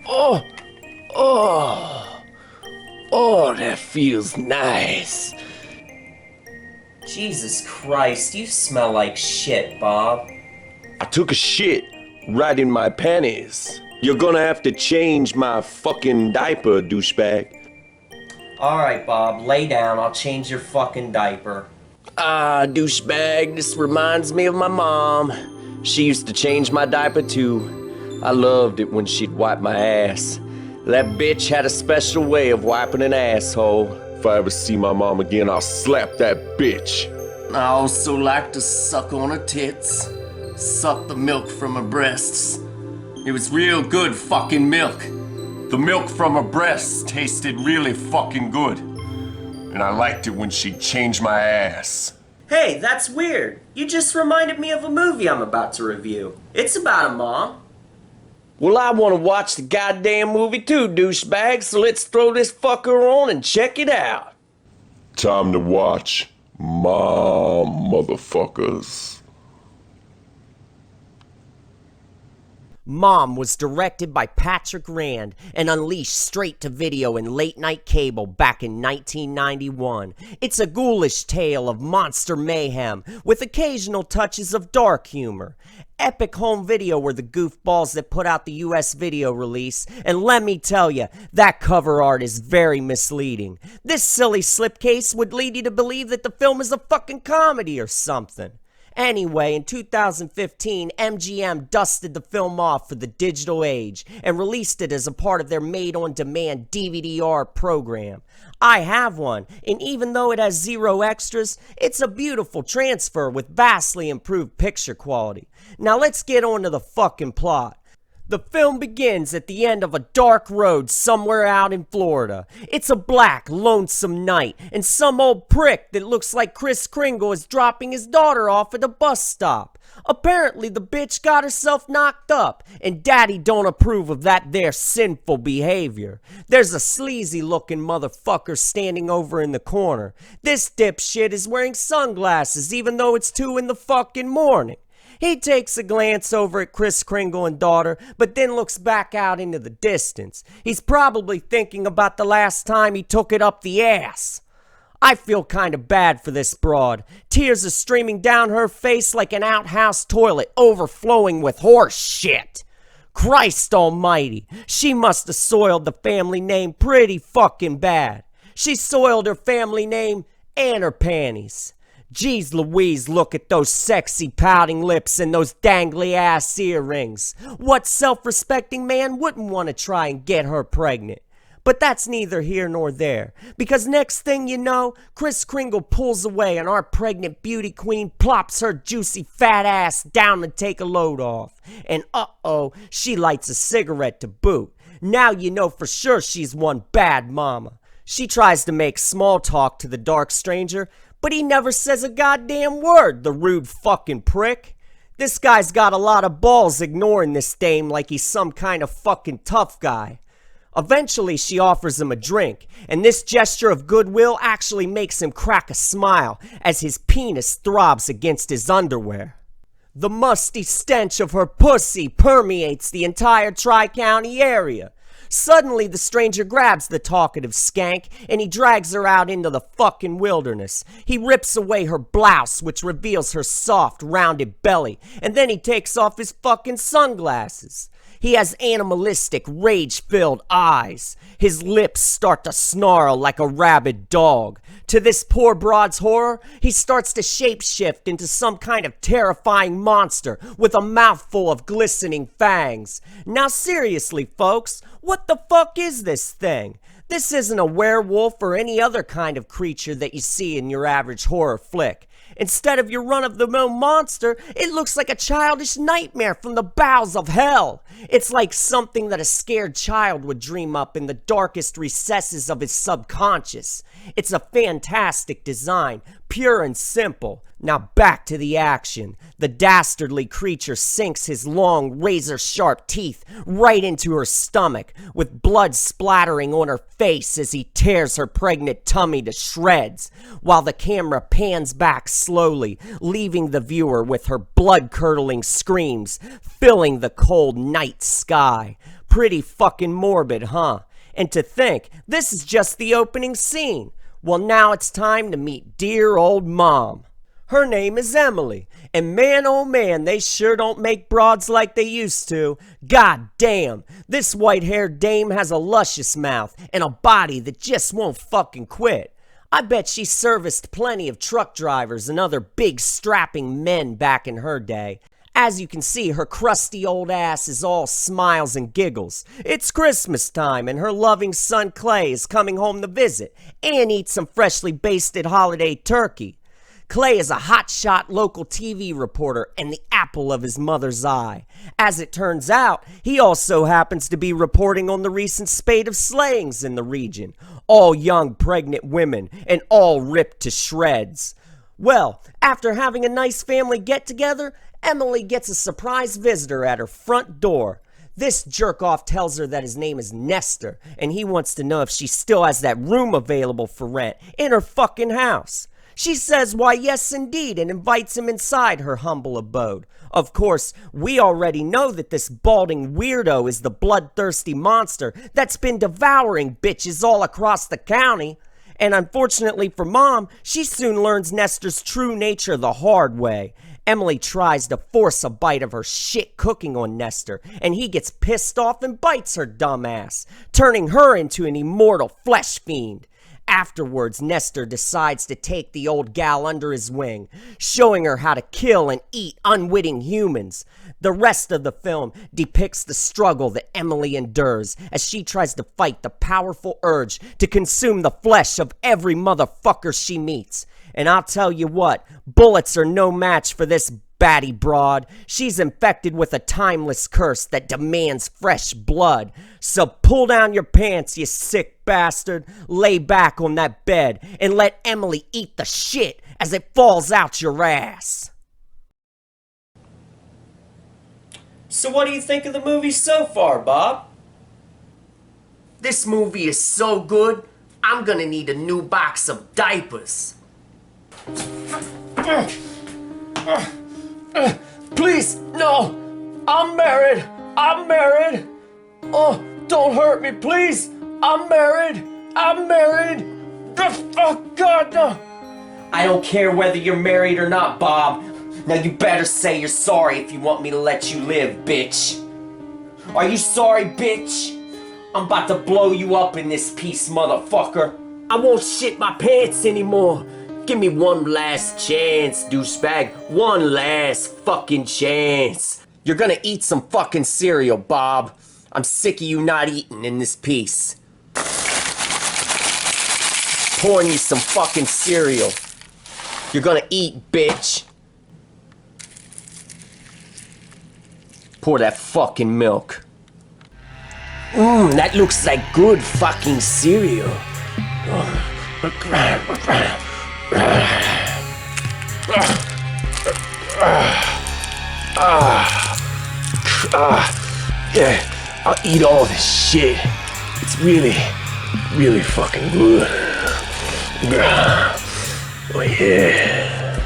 Oh, oh, oh, that feels nice. Jesus Christ, you smell like shit, Bob. I took a shit right in my panties. You're gonna have to change my fucking diaper, douchebag. Alright, Bob, lay down. I'll change your fucking diaper. Ah, douchebag, this reminds me of my mom. She used to change my diaper too. I loved it when she'd wipe my ass. That bitch had a special way of wiping an asshole. If I ever see my mom again, I'll slap that bitch. I also like to suck on her tits, suck the milk from her breasts. It was real good fucking milk. The milk from her breasts tasted really fucking good. And I liked it when she'd change my ass. Hey, that's weird. You just reminded me of a movie I'm about to review. It's about a mom. Well, I want to watch the goddamn movie too, douchebag, so let's throw this fucker on and check it out. Time to watch Mom, motherfuckers. Mom was directed by Patrick Rand and unleashed straight to video in late night cable back in 1991. It's a ghoulish tale of monster mayhem with occasional touches of dark humor. Epic Home Video were the goofballs that put out the US video release, and let me tell you, that cover art is very misleading. This silly slipcase would lead you to believe that the film is a fucking comedy or something. Anyway, in 2015, MGM dusted the film off for the digital age and released it as a part of their made-on-demand DVD-R program. I have one, and even though it has zero extras, it's a beautiful transfer with vastly improved picture quality. Now let's get on to the fucking plot. The film begins at the end of a dark road somewhere out in Florida. It's a black, lonesome night, and some old prick that looks like Kris Kringle is dropping his daughter off at a bus stop. Apparently the bitch got herself knocked up, and daddy don't approve of that there sinful behavior. There's a sleazy looking motherfucker standing over in the corner. This dipshit is wearing sunglasses even though it's 2 in the fucking morning. He takes a glance over at Kris Kringle and daughter, but then looks back out into the distance. He's probably thinking about the last time he took it up the ass. I feel kind of bad for this broad. Tears are streaming down her face like an outhouse toilet overflowing with horse shit. Christ almighty, she must have soiled the family name pretty fucking bad. She soiled her family name and her panties. Jeez Louise, look at those sexy pouting lips and those dangly ass earrings. What self-respecting man wouldn't want to try and get her pregnant? But that's neither here nor there, because next thing you know, Kris Kringle pulls away and our pregnant beauty queen plops her juicy fat ass down to take a load off. And uh-oh, she lights a cigarette to boot. Now you know for sure she's one bad mama. She tries to make small talk to the dark stranger, but he never says a goddamn word, the rude fucking prick. This guy's got a lot of balls ignoring this dame like he's some kind of fucking tough guy. Eventually, she offers him a drink, and this gesture of goodwill actually makes him crack a smile as his penis throbs against his underwear. The musty stench of her pussy permeates the entire Tri-County area. Suddenly, the stranger grabs the talkative skank and he drags her out into the fucking wilderness. He rips away her blouse, which reveals her soft, rounded belly, and then he takes off his fucking sunglasses. He has animalistic, rage-filled eyes. His lips start to snarl like a rabid dog. To this poor broad's horror, he starts to shapeshift into some kind of terrifying monster with a mouthful of glistening fangs. Now seriously, folks, what the fuck is this thing? This isn't a werewolf or any other kind of creature that you see in your average horror flick. Instead of your run-of-the-mill monster, it looks like a childish nightmare from the bowels of hell. It's like something that a scared child would dream up in the darkest recesses of his subconscious. It's a fantastic design, pure and simple. Now back to the action. The dastardly creature sinks his long, razor-sharp teeth right into her stomach, with blood splattering on her face as he tears her pregnant tummy to shreds, while the camera pans back slowly, leaving the viewer with her blood-curdling screams filling the cold night sky. Pretty fucking morbid, huh? And to think, this is just the opening scene. Well, now it's time to meet dear old Mom. Her name is Emily, and man oh man, they sure don't make broads like they used to. God damn, this white-haired dame has a luscious mouth and a body that just won't fucking quit. I bet she serviced plenty of truck drivers and other big strapping men back in her day. As you can see, her crusty old ass is all smiles and giggles. It's Christmas time and her loving son Clay is coming home to visit and eat some freshly basted holiday turkey. Clay is a hotshot local TV reporter and the apple of his mother's eye. As it turns out, he also happens to be reporting on the recent spate of slayings in the region. All young pregnant women and all ripped to shreds. Well, after having a nice family get-together, Emily gets a surprise visitor at her front door. This jerk-off tells her that his name is Nestor, and he wants to know if she still has that room available for rent in her fucking house. She says, why yes indeed, and invites him inside her humble abode. Of course, we already know that this balding weirdo is the bloodthirsty monster that's been devouring bitches all across the county. And unfortunately for Mom, she soon learns Nestor's true nature the hard way. Emily tries to force a bite of her shit cooking on Nestor, and he gets pissed off and bites her dumb ass, turning her into an immortal flesh fiend. Afterwards, Nestor decides to take the old gal under his wing, showing her how to kill and eat unwitting humans. The rest of the film depicts the struggle that Emily endures as she tries to fight the powerful urge to consume the flesh of every motherfucker she meets. And I'll tell you what, bullets are no match for this batty broad. She's infected with a timeless curse that demands fresh blood. So pull down your pants, you sick bastard, lay back on that bed, and let Emily eat the shit as it falls out your ass. So what do you think of the movie so far, Bob? This movie is so good, I'm gonna need a new box of diapers. Please, no! I'm married! I'm married! Oh, don't hurt me, please! I'm married! I'm married! Oh, God, no! I don't care whether you're married or not, Bob. Now you better say you're sorry if you want me to let you live, bitch. Are you sorry, bitch? I'm about to blow you up in this piece, motherfucker. I won't shit my pants anymore. Give me one last chance, douchebag. One last fucking chance. You're gonna eat some fucking cereal, Bob. I'm sick of you not eating in this piece. Pouring you some fucking cereal. You're gonna eat, bitch. Pour that fucking milk. That looks like good fucking cereal. Yeah, I'll eat all this shit. It's really, really fucking good. Oh yeah.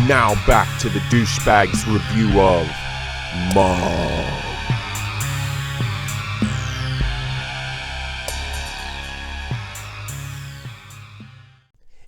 Now back to the douchebag's review of Mom.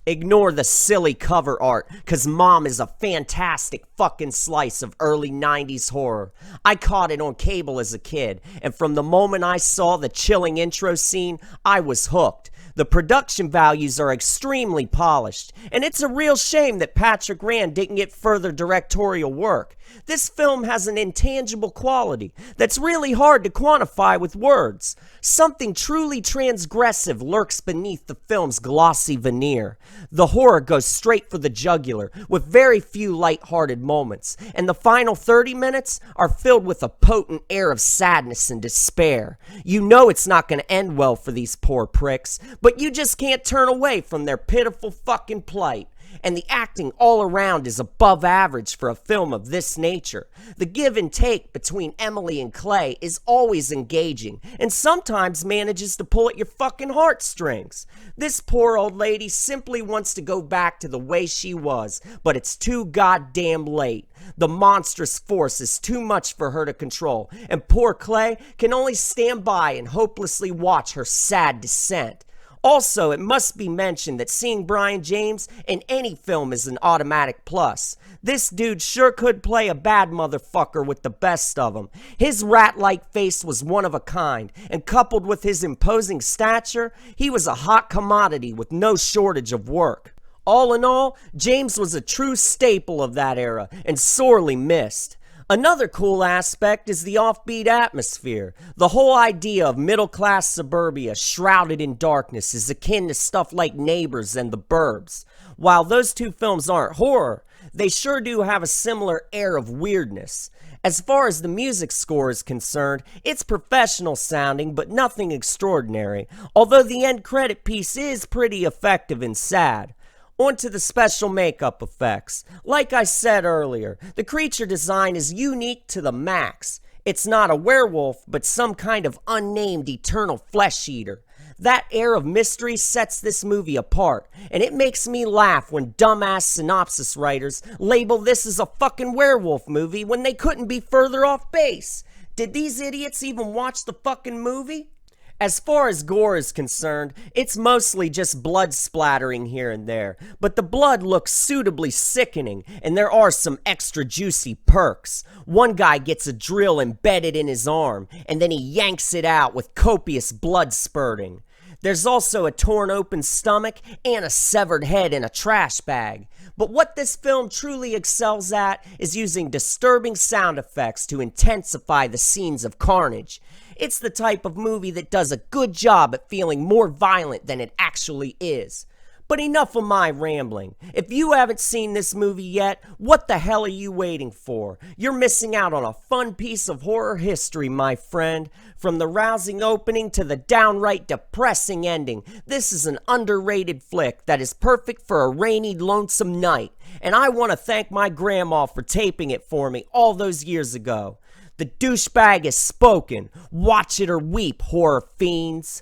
Ignore the silly cover art, cause Mom is a fantastic fucking slice of early 90s horror. I caught it on cable as a kid, and from the moment I saw the chilling intro scene, I was hooked. The production values are extremely polished, and it's a real shame that Patrick Rand didn't get further directorial work. This film has an intangible quality that's really hard to quantify with words. Something truly transgressive lurks beneath the film's glossy veneer. The horror goes straight for the jugular, with very few light-hearted moments, and the final 30 minutes are filled with a potent air of sadness and despair. You know it's not going to end well for these poor pricks, but you just can't turn away from their pitiful fucking plight. And the acting all around is above average for a film of this nature. The give and take between Emily and Clay is always engaging, and sometimes manages to pull at your fucking heartstrings. This poor old lady simply wants to go back to the way she was, but it's too goddamn late. The monstrous force is too much for her to control, and poor Clay can only stand by and hopelessly watch her sad descent. Also, it must be mentioned that seeing Brion James in any film is an automatic plus. This dude sure could play a bad motherfucker with the best of them. His rat-like face was one of a kind, and coupled with his imposing stature, he was a hot commodity with no shortage of work. All in all, James was a true staple of that era, and sorely missed. Another cool aspect is the offbeat atmosphere. The whole idea of middle-class suburbia shrouded in darkness is akin to stuff like Neighbors and The Burbs. While those two films aren't horror, they sure do have a similar air of weirdness. As far as the music score is concerned, it's professional sounding but nothing extraordinary, although the end credit piece is pretty effective and sad. On to the special makeup effects. Like I said earlier, the creature design is unique to the max. It's not a werewolf, but some kind of unnamed eternal flesh eater. That air of mystery sets this movie apart, and it makes me laugh when dumbass synopsis writers label this as a fucking werewolf movie when they couldn't be further off base. Did these idiots even watch the fucking movie? As far as gore is concerned, it's mostly just blood splattering here and there, but the blood looks suitably sickening, and there are some extra juicy perks. One guy gets a drill embedded in his arm, and then he yanks it out with copious blood spurting. There's also a torn open stomach and a severed head in a trash bag. But what this film truly excels at is using disturbing sound effects to intensify the scenes of carnage. It's the type of movie that does a good job at feeling more violent than it actually is. But enough of my rambling. If you haven't seen this movie yet, what the hell are you waiting for? You're missing out on a fun piece of horror history, my friend. From the rousing opening to the downright depressing ending, this is an underrated flick that is perfect for a rainy, lonesome night. And I want to thank my grandma for taping it for me all those years ago. The douchebag has spoken. Watch it or weep, horror fiends.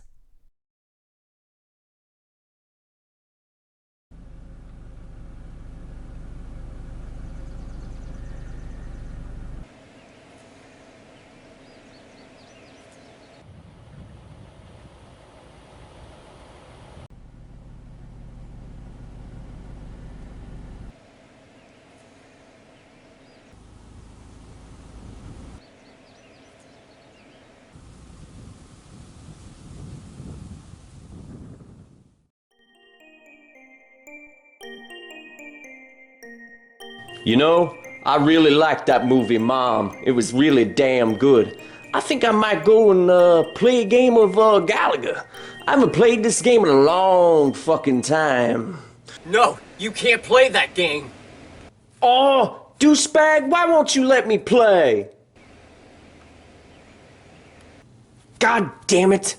You know, I really liked that movie, Mom. It was really damn good. I think I might go and play a game of Galaga. I haven't played this game in a long fucking time. No, you can't play that game. Oh, douchebag, why won't you let me play? God damn it.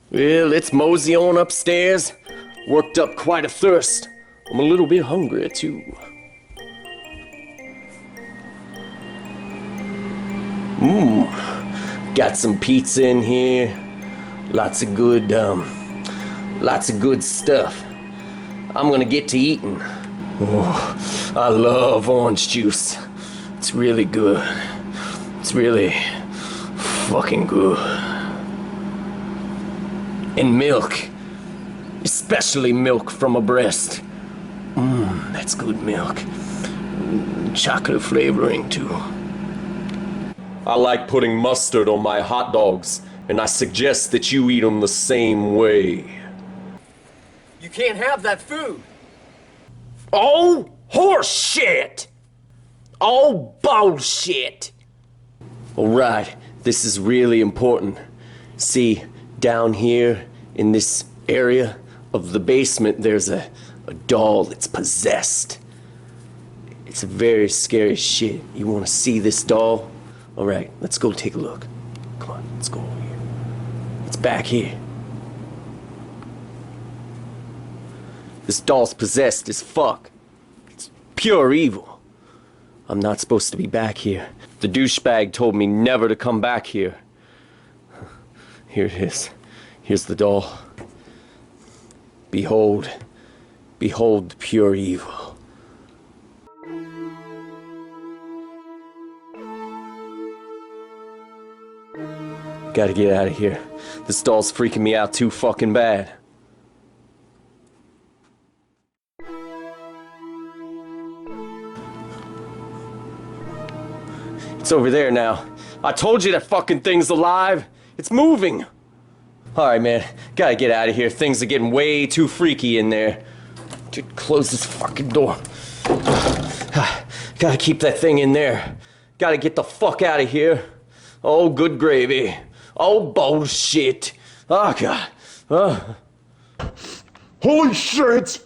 Well, let's mosey on upstairs. Worked up quite a thirst. I'm a little bit hungry, too. Got some pizza in here. Lots of good stuff. I'm gonna get to eating. Oh, I love orange juice. It's really good. It's really fucking good. And milk. Especially milk from a breast. That's good milk. Chocolate flavoring too. I like putting mustard on my hot dogs, and I suggest that you eat them the same way. You can't have that food. Oh, horse shit! Oh, bullshit! Alright, this is really important. See, down here in this area of the basement, there's a doll that's possessed. It's a very scary shit. You wanna see this doll? Alright, let's go take a look. Come on, let's go over here. It's back here. This doll's possessed as fuck. It's pure evil. I'm not supposed to be back here. The douchebag told me never to come back here. Here it is. Here's the doll. Behold. Behold the pure evil. Gotta get out of here. This doll's freaking me out too fucking bad. It's over there now. I told you that fucking thing's alive. It's moving. Alright, man. Gotta get out of here. Things are getting way too freaky in there. Dude, close this fucking door. Gotta keep that thing in there. Gotta get the fuck out of here. Oh, good gravy. Oh, bullshit. Oh, God. Oh. Holy shit!